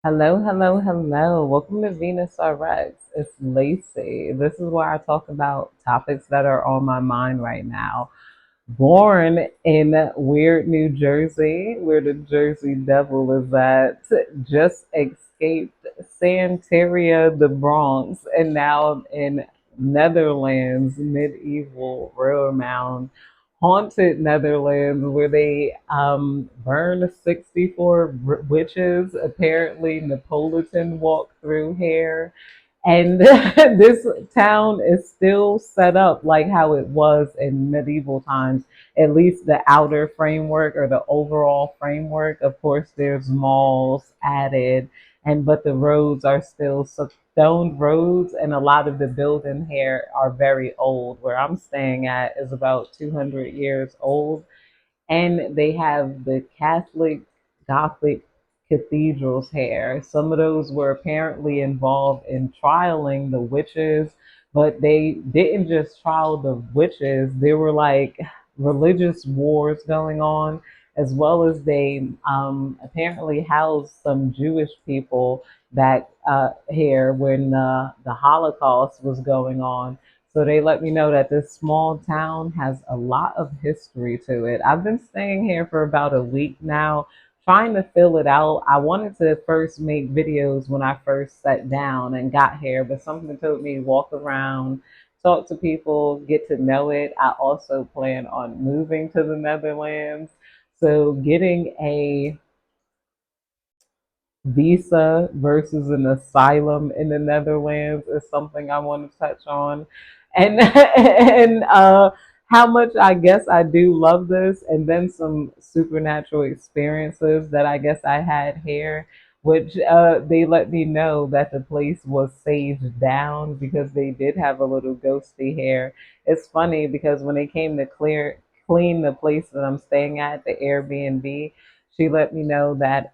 Hello, hello, hello. Welcome to Venus RX. It's Lacey. This is where I talk about topics that are on my mind right now. Born in weird New Jersey, where the Jersey Devil is at, just escaped Santeria, the Bronx, and now in Netherlands, medieval, renowned, haunted Netherlands, where they burned 64 witches. Apparently, Napolitan walked through here. And this town is still set up like how it was in medieval times, at least the outer framework or the overall framework. Of course, there's malls added, and but the roads are still stone roads, and a lot of the building here are very old. Where I'm staying at is about 200 years old, and they have the Catholic Gothic cathedrals here. Some of those were apparently involved in trialing the witches, but they didn't just trial the witches. There were like religious wars going on, as well as they apparently housed some Jewish people that here when the Holocaust was going on. So they let me know that this small town has a lot of history to it. I've been staying here for about a week now, trying to fill it out. I wanted to first make videos when I first sat down and got here, but something told me walk around, talk to people, get to know it. I also plan on moving to the Netherlands. So getting a visa versus an asylum in the Netherlands is something I want to touch on, and and how much I guess I do love this, and then some supernatural experiences that I guess I had here, which they let me know that the place was saged down because they did have a little ghosty hair. It's funny because when they came to clean the place that I'm staying at, the Airbnb, she let me know that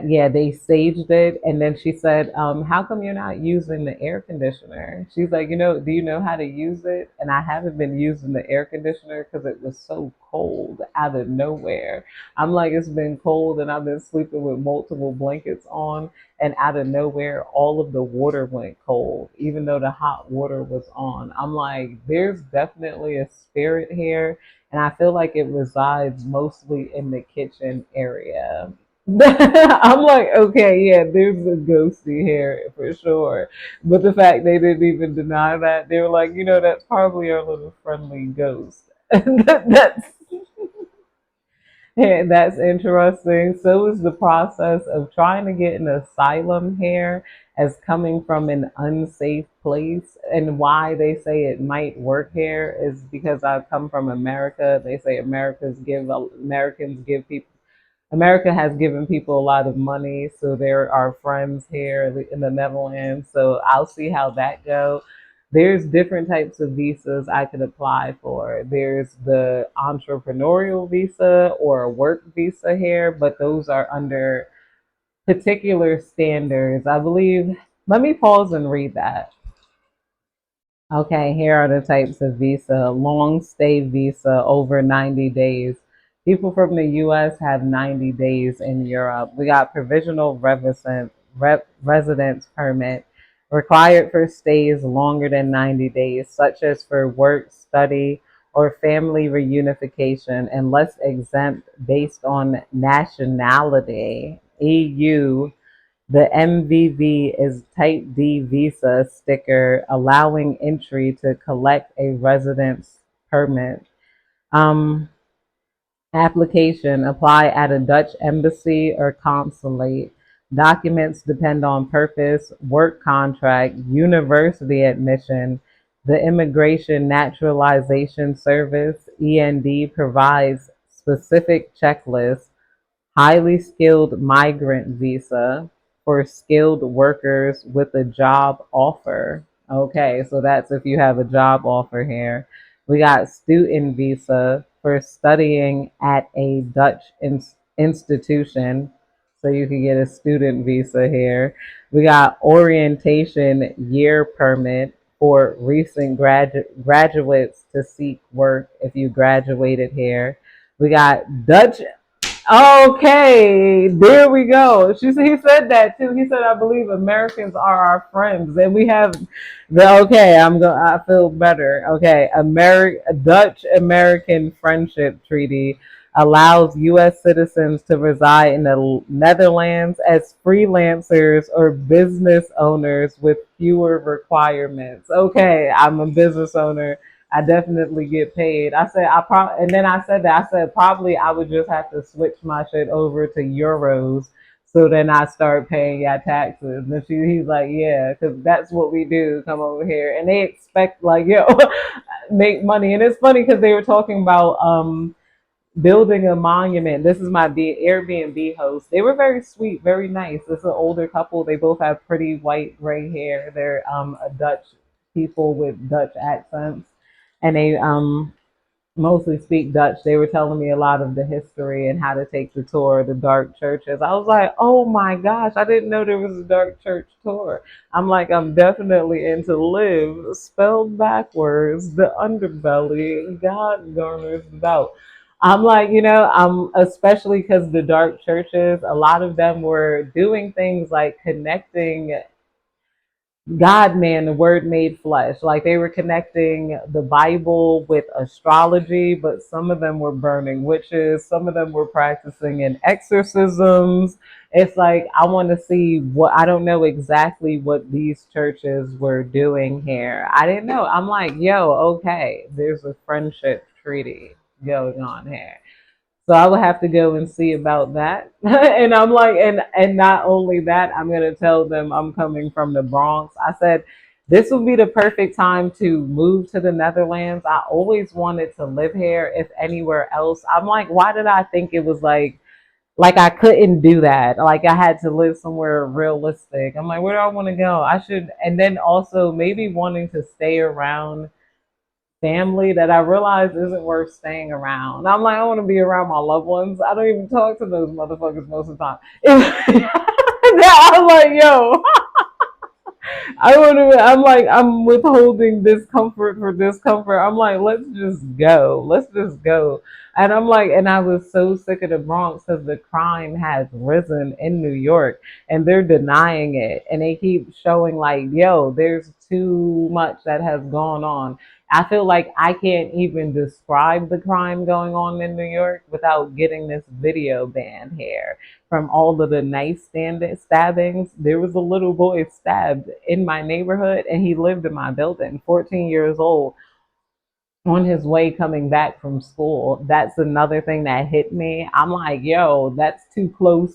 yeah, they staged it, and then she said, how come you're not using the air conditioner? She's like, do you know how to use it? And I haven't been using the air conditioner because it was so cold out of nowhere. I'm like, it's been cold and I've been sleeping with multiple blankets on, and out of nowhere all of the water went cold even though the hot water was on. I'm like, there's definitely a spirit here, and I feel like it resides mostly in the kitchen area. I'm like, okay, yeah, there's a ghosty here for sure. But the fact they didn't even deny that, they were like, that's probably our little friendly ghost. that's yeah, that's interesting. So is the process of trying to get an asylum here as coming from an unsafe place. And why they say it might work here is because I come from America. They say Americans give people America has given people a lot of money, so there are friends here in the Netherlands. So I'll see how that goes. There's different types of visas I could apply for. There's the entrepreneurial visa or a work visa here, but those are under particular standards. I believe, let me pause and read that. Okay, here are the types of visa. Long stay visa, over 90 days. People from the US have 90 days in Europe. We got provisional residence permit, required for stays longer than 90 days, such as for work, study, or family reunification, unless exempt based on nationality. EU, the MVV is Type D visa sticker allowing entry to collect a residence permit. Um, Application apply at a Dutch embassy or consulate. Documents depend on purpose, work contract, university admission. The Immigration Naturalization Service, END, provides specific checklists. Highly skilled migrant visa for skilled workers with a job offer. Okay, so that's if you have a job offer here. We got student visa for studying at a Dutch institution. So you can get a student visa here. We got orientation year permit for recent graduates to seek work if you graduated here. We got Dutch Okay, there we go. He said that too. He said, "I believe Americans are our friends, and we have the okay." I feel better. Okay, Dutch American Friendship Treaty allows U.S. citizens to reside in the Netherlands as freelancers or business owners with fewer requirements. Okay, I'm a business owner. I definitely get paid. I said and then I said that I said probably I would just have to switch my shit over to euros, so then I start paying your taxes. And he's like, yeah, because that's what we do. Come over here, and they expect like yo, make money. And it's funny because they were talking about building a monument. This is my Airbnb host. They were very sweet, very nice. This is an older couple. They both have pretty white gray hair. They're a Dutch people with Dutch accents, and they mostly speak Dutch. They were telling me a lot of the history and how to take the tour of the dark churches. I was like, oh my gosh, I didn't know there was a dark church tour. I'm like, I'm definitely into live, spelled backwards, the underbelly, God garners doubt. I'm like, I'm especially because the dark churches, a lot of them were doing things like connecting God, man, the word made flesh. Like they were connecting the Bible with astrology, but some of them were burning witches, some of them were practicing in exorcisms. It's like I want to see what I don't know exactly what these churches were doing here. I didn't know. I'm like, yo, okay, there's a friendship treaty going on here. So I would have to go and see about that. And I'm like, and not only that, I'm gonna tell them I'm coming from the Bronx. I said this would be the perfect time to move to the Netherlands. I always wanted to live here, if anywhere else. I'm like, why did I think it was like I couldn't do that? Like I had to live somewhere realistic. I'm like, where do I want to go? I should, and then also maybe wanting to stay around family that I realize isn't worth staying around. I'm like, I want to be around my loved ones. I don't even talk to those motherfuckers most of the time. I'm like, yo, I want to. I'm like, I'm withholding discomfort for discomfort. I'm like, let's just go. Let's just go. And I'm like, and I was so sick of the Bronx because the crime has risen in New York, and they're denying it, and they keep showing like, yo, there's too much that has gone on. I feel like I can't even describe the crime going on in New York without getting this video banned here from all of the nice stabbings. There was a little boy stabbed in my neighborhood, and he lived in my building, 14 years old, on his way coming back from school. That's another thing that hit me. I'm like, yo, that's too close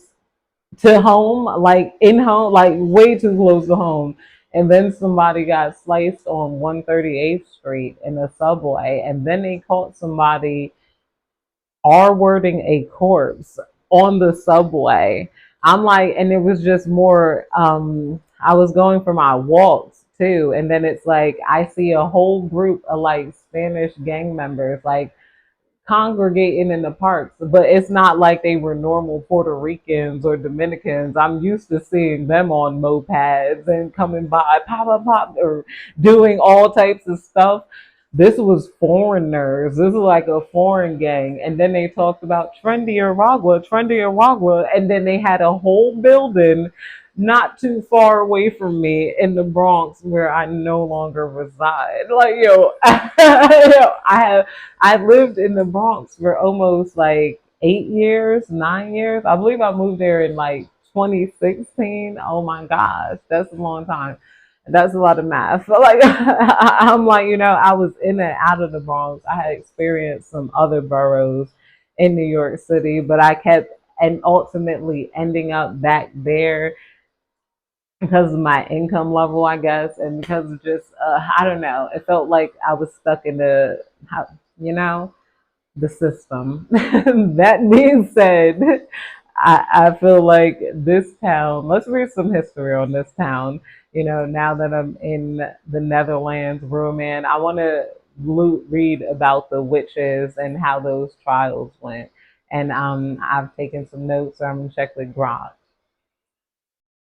to home, like in home, like way too close to home. And then somebody got sliced on 138th Street in a subway, and then they caught somebody R-wording a corpse on the subway. I'm like, and it was just more, I was going for my walks too. And then it's like, I see a whole group of like Spanish gang members, like congregating in the parks, but it's not like they were normal Puerto Ricans or Dominicans. I'm used to seeing them on mopeds and coming by, pop, pop, pop, or doing all types of stuff. This was foreigners. This is like a foreign gang. And then they talked about Trendy Aragua. And then they had a whole building not too far away from me in the Bronx where I no longer reside. Like, yo, I lived in the Bronx for almost like 8 years, 9 years. I believe I moved there in like 2016. Oh my gosh, that's a long time. That's a lot of math. Like I'm like, I was in and out of the Bronx. I had experienced some other boroughs in New York City, but I kept and ultimately ending up back there because of my income level, I guess, and because of just I don't know. It felt like I was stuck in you know, the system. That being said, I feel like this town, let's read some history on this town. Now that I'm in the Netherlands, Roman, I want to read about the witches and how those trials went. And I've taken some notes, so I'm going to check the grok.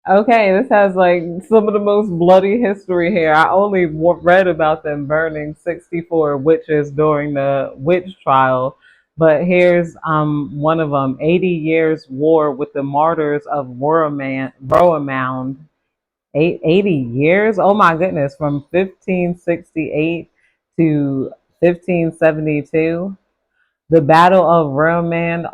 Okay, this has like some of the most bloody history here. I only read about them burning 64 witches during the witch trial. But here's one of them: 80 years war with the martyrs of Roamound. 80 years? Oh my goodness, from 1568 to 1572. The Battle of Rendaland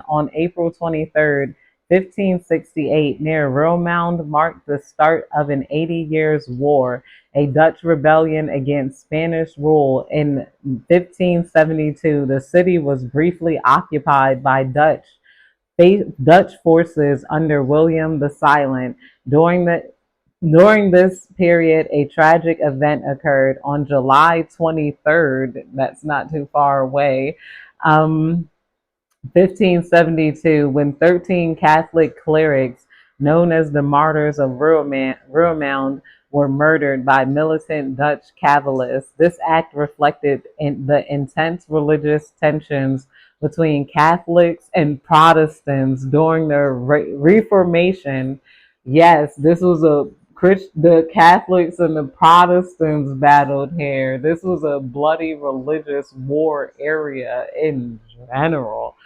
on April 23rd, 1568, near Roermond marked the start of an 80 years war, a Dutch rebellion against Spanish rule. In 1572, the city was briefly occupied by Dutch forces under William the Silent. During this period, a tragic event occurred on July 23rd. That's not too far away. Um, 1572, when 13 Catholic clerics, known as the Martyrs of Roermond, were murdered by militant Dutch cavaliers. This act reflected the intense religious tensions between Catholics and Protestants during the Reformation. Yes, this was the Catholics and the Protestants battled here. This was a bloody religious war area in general.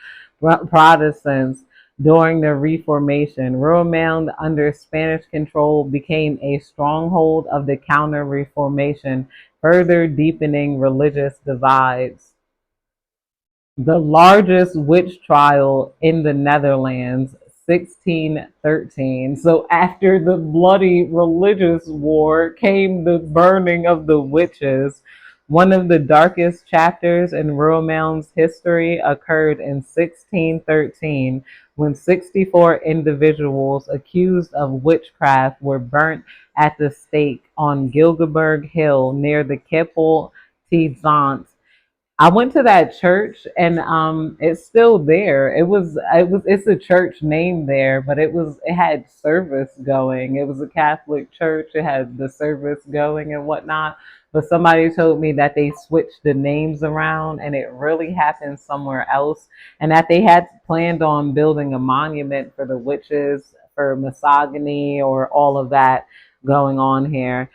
Protestants during the Reformation. Roermond, under Spanish control, became a stronghold of the Counter Reformation, further deepening religious divides. The largest witch trial in the Netherlands, 1613. So after the bloody religious war came the burning of the witches. One of the darkest chapters in Roermond's history occurred in 1613 when 64 individuals accused of witchcraft were burnt at the stake on Gilgeberg Hill near the Keppel Zand. I went to that church and it's still there. It's a church name there, but it had service going. It was a Catholic church. It had the service going and whatnot. But somebody told me that they switched the names around and it really happened somewhere else, and that they had planned on building a monument for the witches, for misogyny or all of that going on here.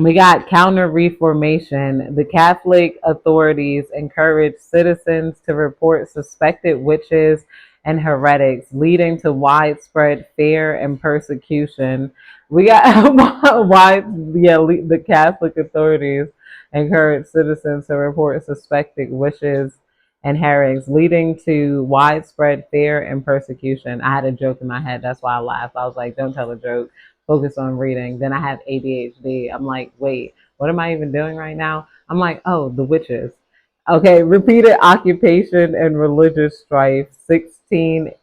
We got Counter Reformation. The Catholic authorities encouraged citizens to report suspected witches and heretics, leading to widespread fear and persecution. We got the Catholic authorities encouraged citizens to report suspected witches and heretics, leading to widespread fear and persecution. I had a joke in my head, that's why I laughed. I was like, don't tell a joke, focus on reading. Then I have ADHD. I'm like, wait, what am I even doing right now? I'm like, oh, the witches. Okay, repeated occupation and religious strife, 16th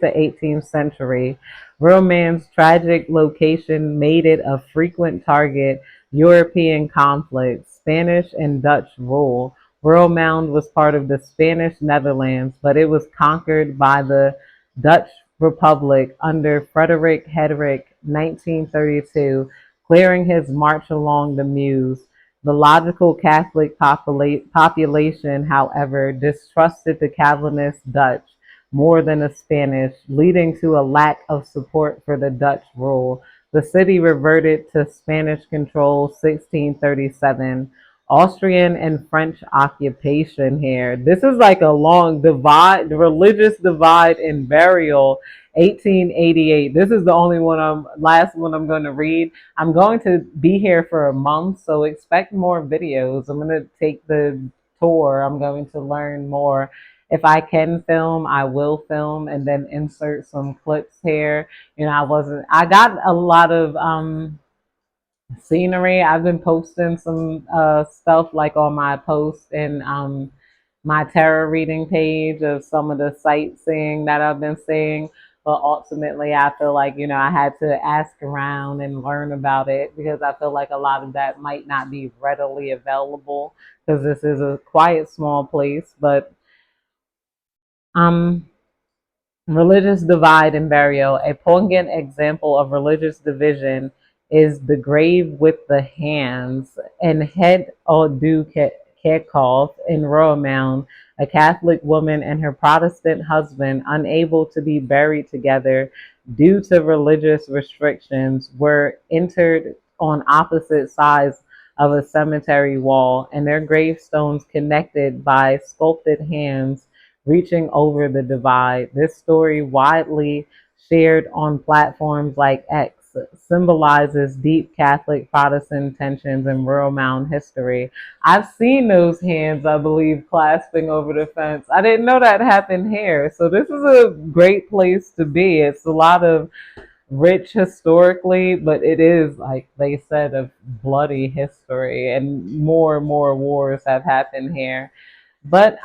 to 18th century. Romance tragic location made it a frequent target. European conflict, Spanish and Dutch rule. Roermond was part of the Spanish Netherlands, but it was conquered by the Dutch Republic under Frederick Hendrik, 1932, clearing his march along the Meuse. The logical Catholic population, however, distrusted the Calvinist Dutch more than the Spanish, leading to a lack of support for the Dutch rule. The city reverted to Spanish control 1637. Austrian and French occupation here. This is like a long divide, religious divide and burial. 1888. This is the only last one I'm going to read. I'm going to be here for a month, so expect more videos. I'm going to take the tour. I'm going to learn more. If I can film, I will film and then insert some clips here. I got a lot of scenery. I've been posting some stuff like on my post and my tarot reading page of some of the sightseeing that I've been seeing. But ultimately, I feel like, I had to ask around and learn about it because I feel like a lot of that might not be readily available because this is a quiet, small place. But um, religious divide and burial. A poignant example of religious division is the grave with the hands and head du Kekov in Roermond. A Catholic woman and her Protestant husband, unable to be buried together due to religious restrictions, were interred on opposite sides of a cemetery wall, and their gravestones connected by sculpted hands reaching over the divide. This story, widely shared on platforms like X, symbolizes deep Catholic Protestant tensions in rural Mound history. I've seen those hands, I believe, clasping over the fence. I didn't know that happened here. So this is a great place to be. It's a lot of rich historically, but it is, like they said, a bloody history, and more wars have happened here. But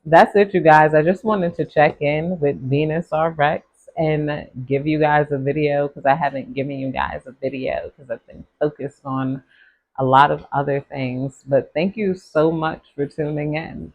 that's it, you guys. I just wanted to check in with Venus RX and give you guys a video because I haven't given you guys a video because I've been focused on a lot of other things. But thank you so much for tuning in.